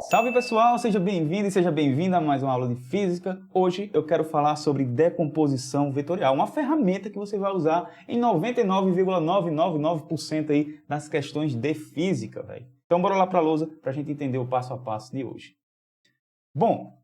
Salve pessoal, seja bem-vindo e seja bem-vinda a mais uma aula de física. Hoje eu quero falar sobre decomposição vetorial, uma ferramenta que você vai usar em 99,999% aí das questões de física, velho. Então bora lá para a lousa para a gente entender o passo a passo de hoje. Bom,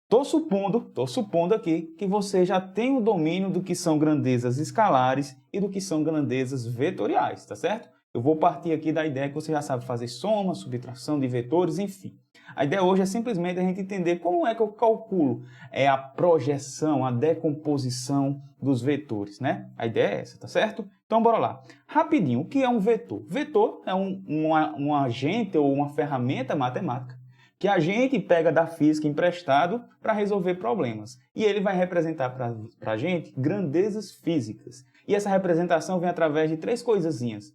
tô supondo aqui que você já tem o domínio do que são grandezas escalares e do que são grandezas vetoriais, tá certo? Eu vou partir aqui da ideia que você já sabe fazer soma, subtração de vetores, enfim. A ideia hoje é simplesmente a gente entender como é que eu calculo a projeção, a decomposição dos vetores, né? A ideia é essa, tá certo? Então, bora lá. Rapidinho, o que é um vetor? Vetor é um agente ou uma ferramenta matemática que a gente pega da física emprestado para resolver problemas. E ele vai representar para a gente grandezas físicas. E essa representação vem através de três coisazinhas.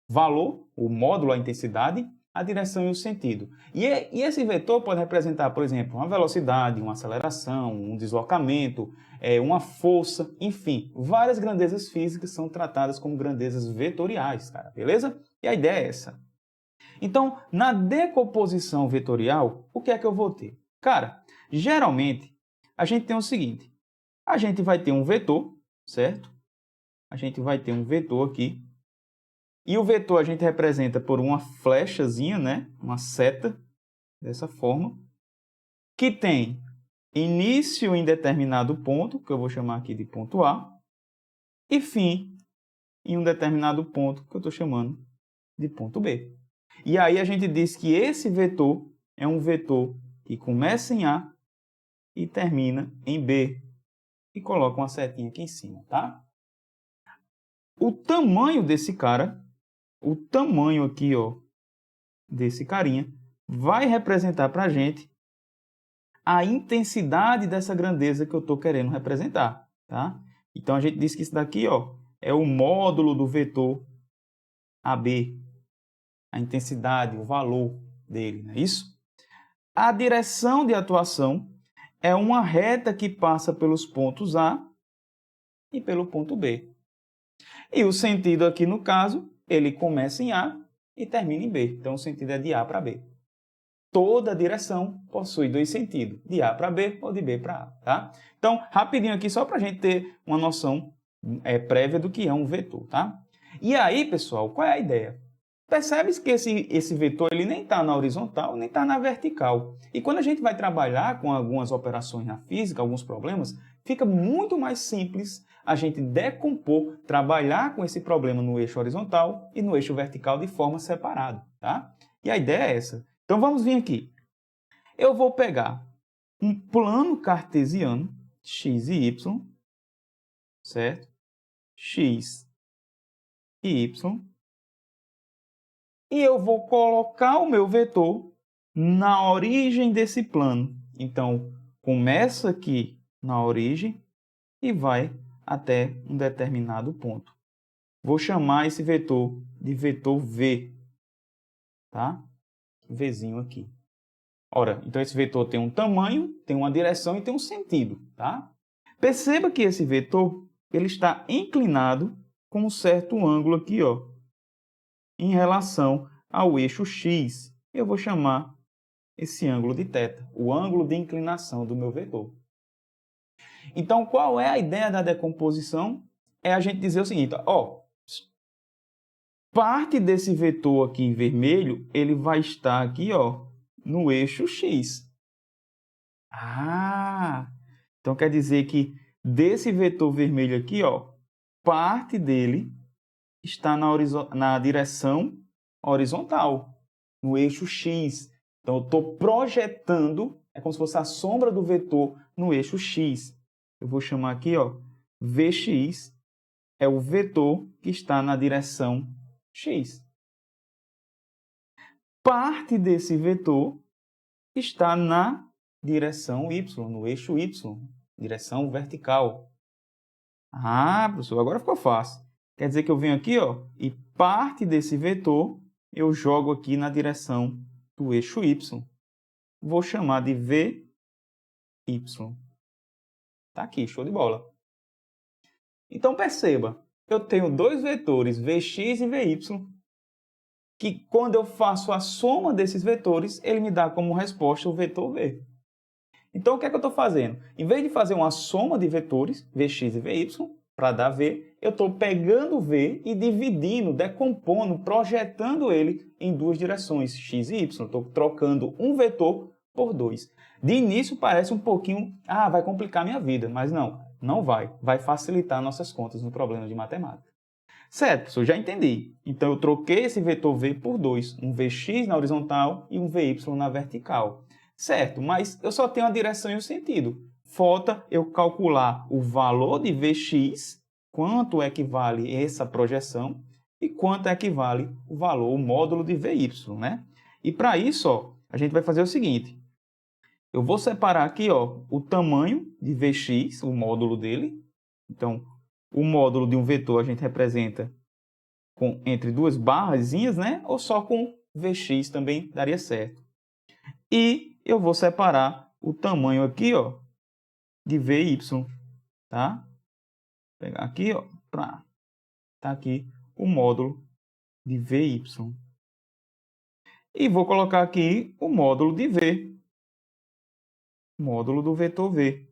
Valor, o módulo, a intensidade, a direção e o sentido. E esse vetor pode representar, por exemplo, uma velocidade, uma aceleração, um deslocamento, uma força, enfim. Várias grandezas físicas são tratadas como grandezas vetoriais, cara, beleza? E a ideia é essa. Então, na decomposição vetorial, o que é que eu vou ter? Cara, geralmente, a gente tem o seguinte. A gente vai ter um vetor, certo? A gente vai ter um vetor aqui. E o vetor a gente representa por uma flechazinha, né? Uma seta, dessa forma, que tem início em determinado ponto, que eu vou chamar aqui de ponto A, e fim em um determinado ponto, que eu estou chamando de ponto B. E aí a gente diz que esse vetor é um vetor que começa em A e termina em B. E coloca uma setinha aqui em cima, tá? O tamanho desse cara, o tamanho aqui, ó, desse carinha, vai representar para a gente a intensidade dessa grandeza que eu estou querendo representar, tá? Então, a gente diz que isso daqui, ó, é o módulo do vetor AB, a intensidade, o valor dele, não é isso? A direção de atuação é uma reta que passa pelos pontos A e pelo ponto B. E o sentido aqui, no caso, ele começa em A e termina em B. Então, o sentido é de A para B. Toda direção possui dois sentidos, de A para B ou de B para A, tá? Então, rapidinho aqui, só para a gente ter uma noção prévia do que é um vetor, tá? E aí, pessoal, qual é a ideia? Percebe que esse vetor ele nem está na horizontal, nem está na vertical. E quando a gente vai trabalhar com algumas operações na física, alguns problemas, fica muito mais simples a gente decompor, trabalhar com esse problema no eixo horizontal e no eixo vertical de forma separada, tá? E a ideia é essa. Então vamos vir aqui. Eu vou pegar um plano cartesiano, x e y, certo? X e y. E eu vou colocar o meu vetor na origem desse plano. Então, começa aqui na origem e vai até um determinado ponto. Vou chamar esse vetor de vetor V, tá? Vzinho aqui. Ora, então esse vetor tem um tamanho, tem uma direção e tem um sentido, tá? Perceba que esse vetor ele está inclinado com um certo ângulo aqui, ó, em relação ao eixo x. Eu vou chamar esse ângulo de θ, o ângulo de inclinação do meu vetor. Então, qual é a ideia da decomposição? É a gente dizer o seguinte, ó, parte desse vetor aqui em vermelho, ele vai estar aqui, ó, no eixo x. Ah, então quer dizer que desse vetor vermelho aqui, ó, parte dele está na direção horizontal, no eixo x. Então, eu estou projetando, é como se fosse a sombra do vetor no eixo x. Eu vou chamar aqui, ó, Vx é o vetor que está na direção x. Parte desse vetor está na direção y, no eixo y, direção vertical. Ah, professor, agora ficou fácil. Quer dizer que eu venho aqui, ó, e parte desse vetor eu jogo aqui na direção do eixo y. Vou chamar de Vy. Tá aqui, show de bola. Então perceba, eu tenho dois vetores, Vx e Vy. que quando eu faço a soma desses vetores, ele me dá como resposta o vetor V. Então, o que é que eu estou fazendo? Em vez de fazer uma soma de vetores, Vx e Vy, para dar V, eu estou pegando V e dividindo, decompondo, projetando ele em duas direções, x e y. Estou trocando um vetor por dois. De início parece um pouquinho, vai complicar minha vida, mas não vai. Vai facilitar nossas contas no problema de matemática. Certo, professor, já entendi. Então, eu troquei esse vetor V por dois, um Vx na horizontal e um Vy na vertical. Certo, mas eu só tenho a direção e o sentido. Falta eu calcular o valor de Vx, quanto equivale essa projeção, e quanto equivale o valor, o módulo de Vy, né? E para isso, a gente vai fazer o seguinte. Eu vou separar aqui, o tamanho de Vx, o módulo dele. Então, o módulo de um vetor a gente representa entre duas barrazinhas, né? Ou só com Vx também daria certo. E eu vou separar o tamanho aqui, de Vy, tá? Vou pegar aqui, tá aqui o módulo de Vy. E vou colocar aqui o módulo de V. Módulo do vetor V.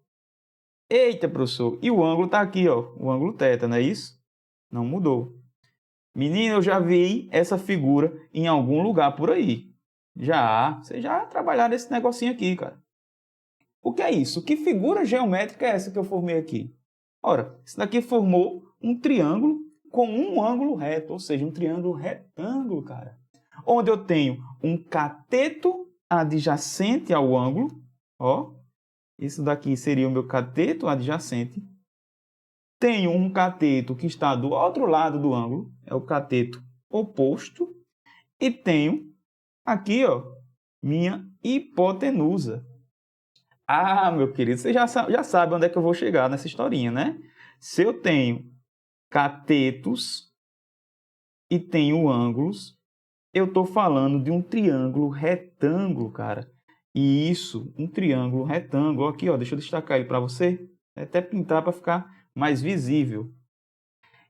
Eita, professor, e o ângulo está aqui, o ângulo θ, não é isso? Não mudou. Menino, eu já vi essa figura em algum lugar por aí. Vocês já trabalharam esse negocinho aqui, cara. O que é isso? Que figura geométrica é essa que eu formei aqui? Ora, isso daqui formou um triângulo com um ângulo reto, ou seja, um triângulo retângulo, cara. Onde eu tenho um cateto adjacente ao ângulo, isso daqui seria o meu cateto adjacente. Tenho um cateto que está do outro lado do ângulo, é o cateto oposto. E tenho aqui, minha hipotenusa. Meu querido, você já sabe onde é que eu vou chegar nessa historinha, né? Se eu tenho catetos e tenho ângulos, eu estou falando de um triângulo retângulo, cara. E isso, um triângulo retângulo. Aqui, deixa eu destacar ele para você. Até pintar para ficar mais visível.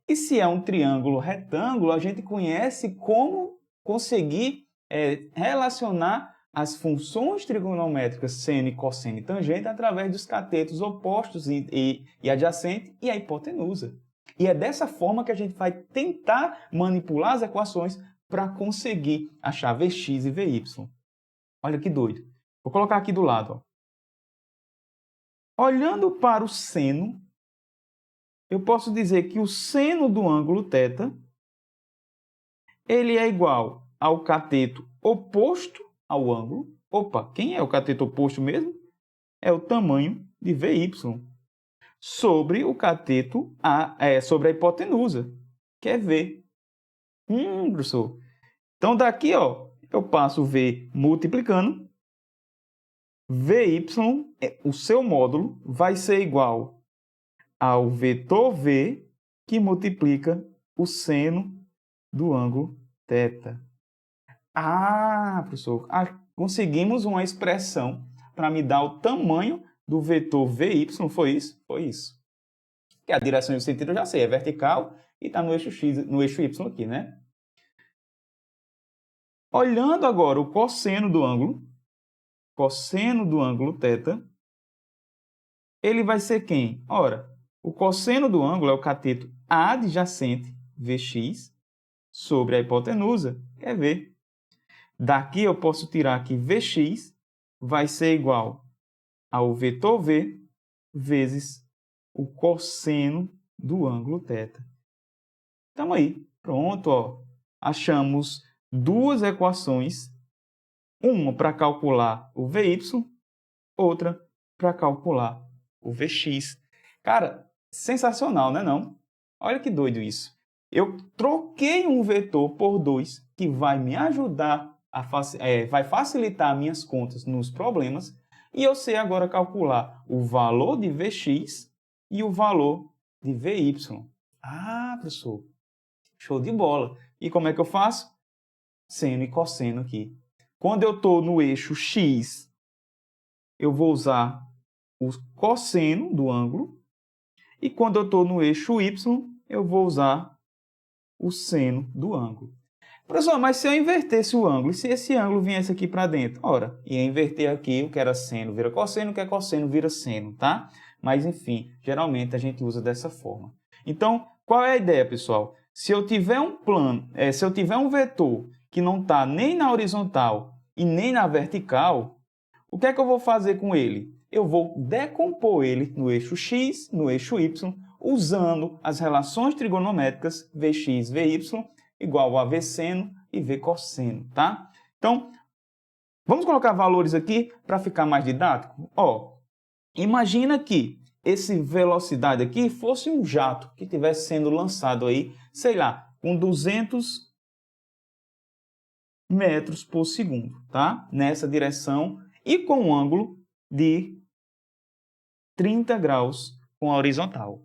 E se é um triângulo retângulo, a gente conhece como conseguir relacionar as funções trigonométricas seno e cosseno e tangente através dos catetos opostos e adjacente e a hipotenusa. E é dessa forma que a gente vai tentar manipular as equações para conseguir achar Vx e Vy. Olha que doido. Vou colocar aqui do lado. Olhando para o seno, eu posso dizer que o seno do ângulo θ ele é igual ao cateto oposto ao ângulo. Opa, quem é o cateto oposto mesmo? É o tamanho de Vy sobre o cateto, sobre a hipotenusa, que é V. Professor. Então, daqui, eu passo V multiplicando. Vy, o seu módulo, vai ser igual ao vetor V que multiplica o seno do ângulo θ. Professor, conseguimos uma expressão para me dar o tamanho do vetor Vy, foi isso? Foi isso. Que a direção e o sentido eu já sei, é vertical e está no eixo X, no eixo Y aqui, né? Olhando agora o cosseno do ângulo θ, ele vai ser quem? Ora, o cosseno do ângulo é o cateto adjacente, Vx, sobre a hipotenusa, que é V. Daqui eu posso tirar que Vx vai ser igual ao vetor V vezes o cosseno do ângulo θ. Então aí, pronto, achamos duas equações, uma para calcular o Vy, outra para calcular o Vx. Cara, sensacional, né não? Olha que doido isso. Eu troquei um vetor por dois que vai me ajudar, vai facilitar minhas contas nos problemas, e eu sei agora calcular o valor de Vx e o valor de Vy. Professor, show de bola. E como é que eu faço? Seno e cosseno aqui. Quando eu estou no eixo X, eu vou usar o cosseno do ângulo. E quando eu estou no eixo Y, eu vou usar o seno do ângulo. Professor, mas se eu invertesse o ângulo, e se esse ângulo viesse aqui para dentro? Ora, ia inverter aqui, o que era seno vira cosseno, o que é cosseno vira seno, tá? Mas, enfim, geralmente a gente usa dessa forma. Então, qual é a ideia, pessoal? Se eu tiver um plano, se eu tiver um vetor que não está nem na horizontal e nem na vertical, o que é que eu vou fazer com ele? Eu vou decompor ele no eixo x, no eixo y, usando as relações trigonométricas Vx, Vy, igual a V seno e V cosseno, tá? Então, vamos colocar valores aqui para ficar mais didático? Ó, imagina que esse velocidade aqui fosse um jato que estivesse sendo lançado aí, sei lá, com 200 metros por segundo, tá? Nessa direção e com um ângulo de 30 graus com a horizontal.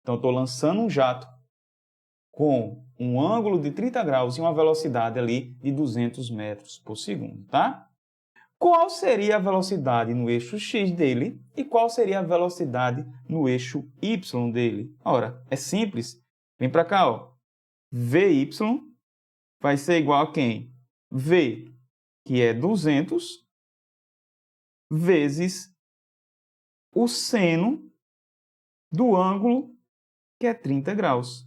Então, eu estou lançando um jato com um ângulo de 30 graus e uma velocidade ali de 200 metros por segundo, tá? Qual seria a velocidade no eixo x dele e qual seria a velocidade no eixo y dele? Ora, é simples. Vem para cá, ó. Vy vai ser igual a quem? V, que é 200, vezes o seno do ângulo, que é 30 graus.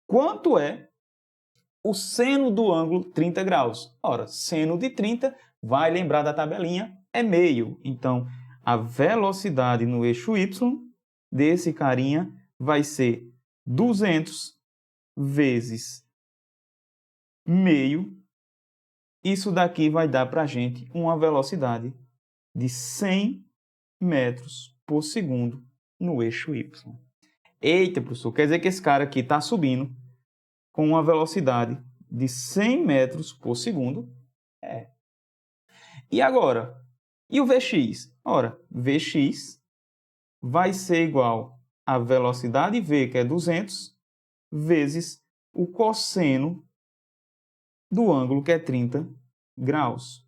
Quanto é o seno do ângulo 30 graus? Ora, seno de 30, vai lembrar da tabelinha, é meio. Então, a velocidade no eixo y desse carinha vai ser 200 vezes meio. Isso daqui vai dar para a gente uma velocidade de 100 metros por segundo no eixo y. Eita, professor, quer dizer que esse cara aqui está subindo com uma velocidade de 100 metros por segundo? É. E agora? E o Vx? Ora, Vx vai ser igual a velocidade V, que é 200, vezes o cosseno do ângulo, que é 30 graus.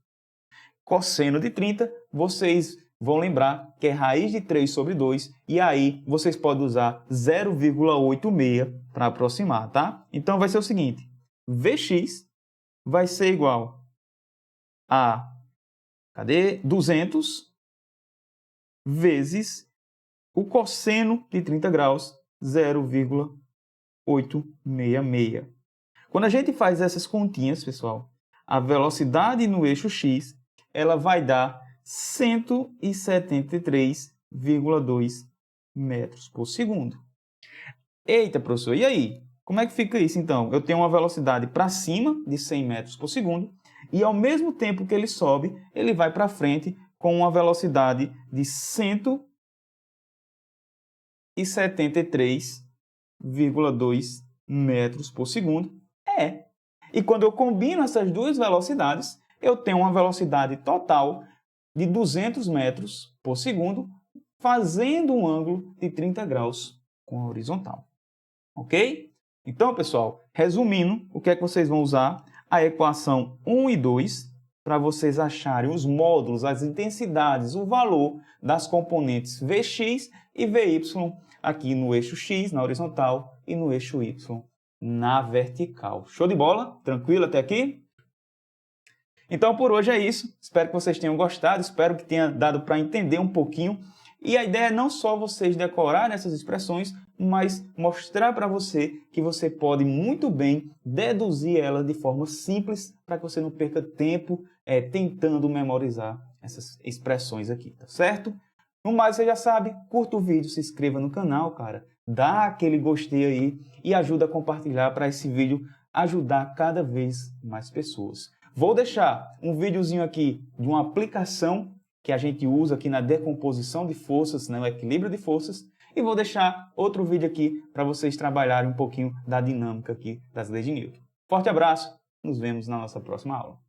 Cosseno de 30, vocês vão lembrar que é raiz de 3 sobre 2, e aí vocês podem usar 0,86 para aproximar, tá? Então vai ser o seguinte, Vx vai ser igual a 200 vezes o cosseno de 30 graus, 0,866. Quando a gente faz essas continhas, pessoal, a velocidade no eixo x, ela vai dar 173,2 metros por segundo. Eita, professor, e aí? Como é que fica isso, então? Eu tenho uma velocidade para cima de 100 metros por segundo e, ao mesmo tempo que ele sobe, ele vai para frente com uma velocidade de 173,2 metros por segundo. E quando eu combino essas duas velocidades, eu tenho uma velocidade total de 200 metros por segundo, fazendo um ângulo de 30 graus com a horizontal. Ok? Então, pessoal, resumindo, o que é que vocês vão usar? A equação 1 e 2, para vocês acharem os módulos, as intensidades, o valor das componentes Vx e Vy aqui no eixo x, na horizontal, e no eixo y, na vertical. Show de bola? Tranquilo até aqui? Então, por hoje é isso. Espero que vocês tenham gostado, espero que tenha dado para entender um pouquinho. E a ideia é não só vocês decorarem essas expressões, mas mostrar para você que você pode muito bem deduzir elas de forma simples, para que você não perca tempo tentando memorizar essas expressões aqui, tá certo? No mais, você já sabe, curta o vídeo, se inscreva no canal, cara, dá aquele gostei aí e ajuda a compartilhar para esse vídeo ajudar cada vez mais pessoas. Vou deixar um videozinho aqui de uma aplicação que a gente usa aqui na decomposição de forças, no equilíbrio de forças, e vou deixar outro vídeo aqui para vocês trabalharem um pouquinho da dinâmica aqui das leis de Newton. Forte abraço, nos vemos na nossa próxima aula.